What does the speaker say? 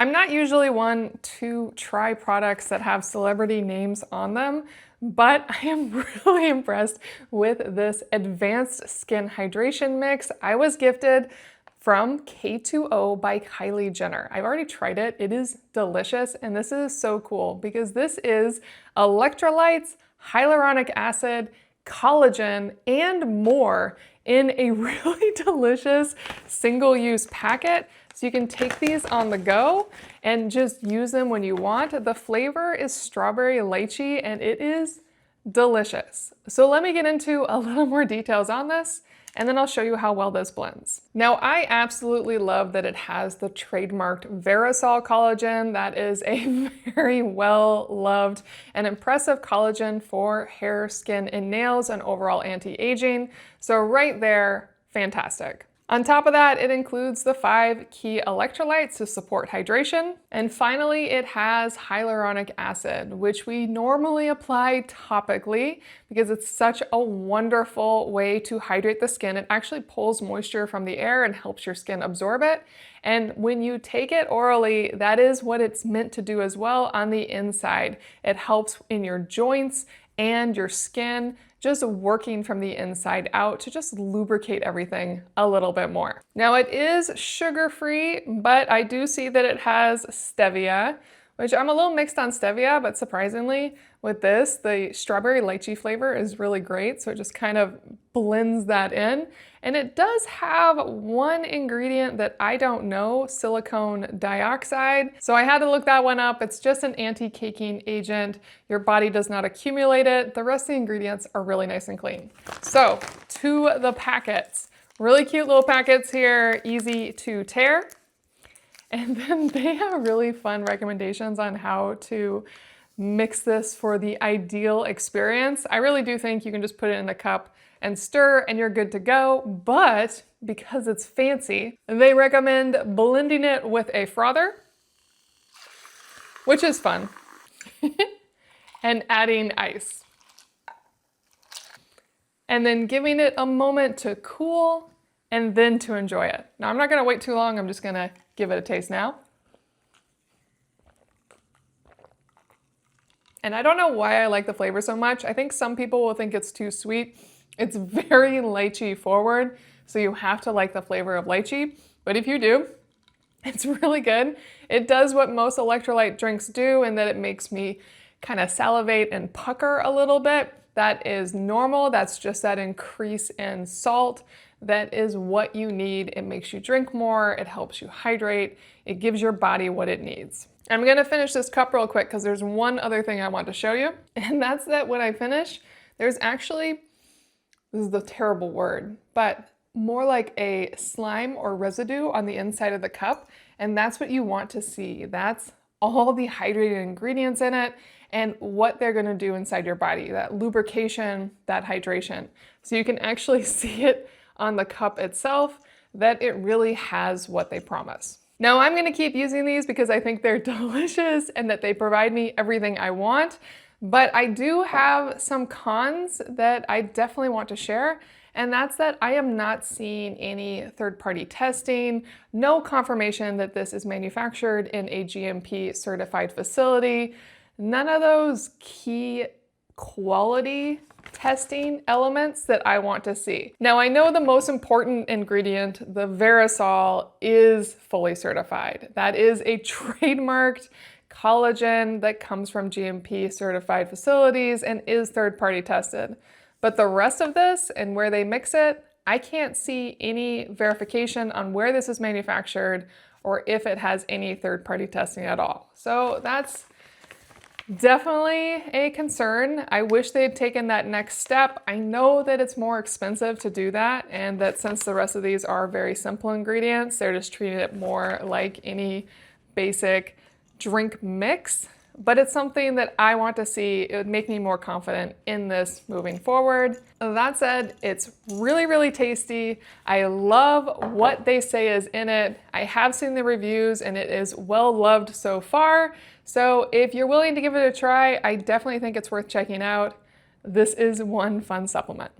I'm not usually one to try products that have celebrity names on them, but I am really impressed with this advanced skin hydration mix I was gifted from K2O by Kylie Jenner. I've already tried it. It is delicious, and this is so cool because this is electrolytes, hyaluronic acid, collagen, and more in a really delicious single-use packet. So you can take these on the go and just use them when you want. The flavor is strawberry lychee and it is delicious. So let me get into a little more details on this and then I'll show you how well this blends. Now, I absolutely love that it has the trademarked Verisol collagen. That is a very well-loved and impressive collagen for hair, skin, and nails and overall anti-aging. So right there, fantastic. On top of that, it includes the 5 key electrolytes to support hydration. And finally, it has hyaluronic acid, which we normally apply topically because it's such a wonderful way to hydrate the skin. It actually pulls moisture from the air and helps your skin absorb it. And when you take it orally, that is what it's meant to do as well on the inside. It helps in your joints and your skin, just working from the inside out to just lubricate everything a little bit more. Now it is sugar-free, but I do see that it has stevia, which I'm a little mixed on stevia, but surprisingly with this, the strawberry lychee flavor is really great. So it just kind of blends that in. And it does have one ingredient that I don't know, silicone dioxide. So I had to look that one up. It's just an anti-caking agent. Your body does not accumulate it. The rest of the ingredients are really nice and clean. So to the packets, really cute little packets here, easy to tear. And then they have really fun recommendations on how to mix this for the ideal experience. I really do think you can just put it in a cup and stir and you're good to go, but because it's fancy, they recommend blending it with a frother, which is fun, and adding ice. And then giving it a moment to cool and then to enjoy it. Now I'm not gonna wait too long, I'm just gonna give it a taste now. And I don't know why I like the flavor so much. I think some people will think it's too sweet. It's very lychee forward, so you have to like the flavor of lychee. But if you do, it's really good. It does what most electrolyte drinks do in that it makes me kind of salivate and pucker a little bit. That is normal. That's just that increase in salt. That is what you need. It makes you drink more. It helps you hydrate. It gives your body what it needs. I'm gonna finish this cup real quick because there's one other thing I want to show you. And that's that when I finish, there's actually, this is the terrible word, but more like a slime or residue on the inside of the cup. And that's what you want to see. That's all the hydrated ingredients in it and what they're gonna do inside your body, that lubrication, that hydration. So you can actually see it on the cup itself, that it really has what they promise. Now I'm gonna keep using these because I think they're delicious and that they provide me everything I want, but I do have some cons that I definitely want to share, and that's that I am not seeing any third-party testing, no confirmation that this is manufactured in a GMP certified facility, none of those key quality testing elements that I want to see. Now I know the most important ingredient, the Verisol, is fully certified. That is a trademarked collagen that comes from GMP certified facilities and is third-party tested. But the rest of this and where they mix it, I can't see any verification on where this is manufactured or if it has any third-party testing at all. So that's definitely a concern. I wish they had taken that next step. I know that it's more expensive to do that, and that since the rest of these are very simple ingredients, they're just treating it more like any basic drink mix. But it's something that I want to see. It would make me more confident in this moving forward. That said, it's really, really tasty. I love what they say is in it. I have seen the reviews and it is well loved so far. So if you're willing to give it a try, I definitely think it's worth checking out. This is one fun supplement.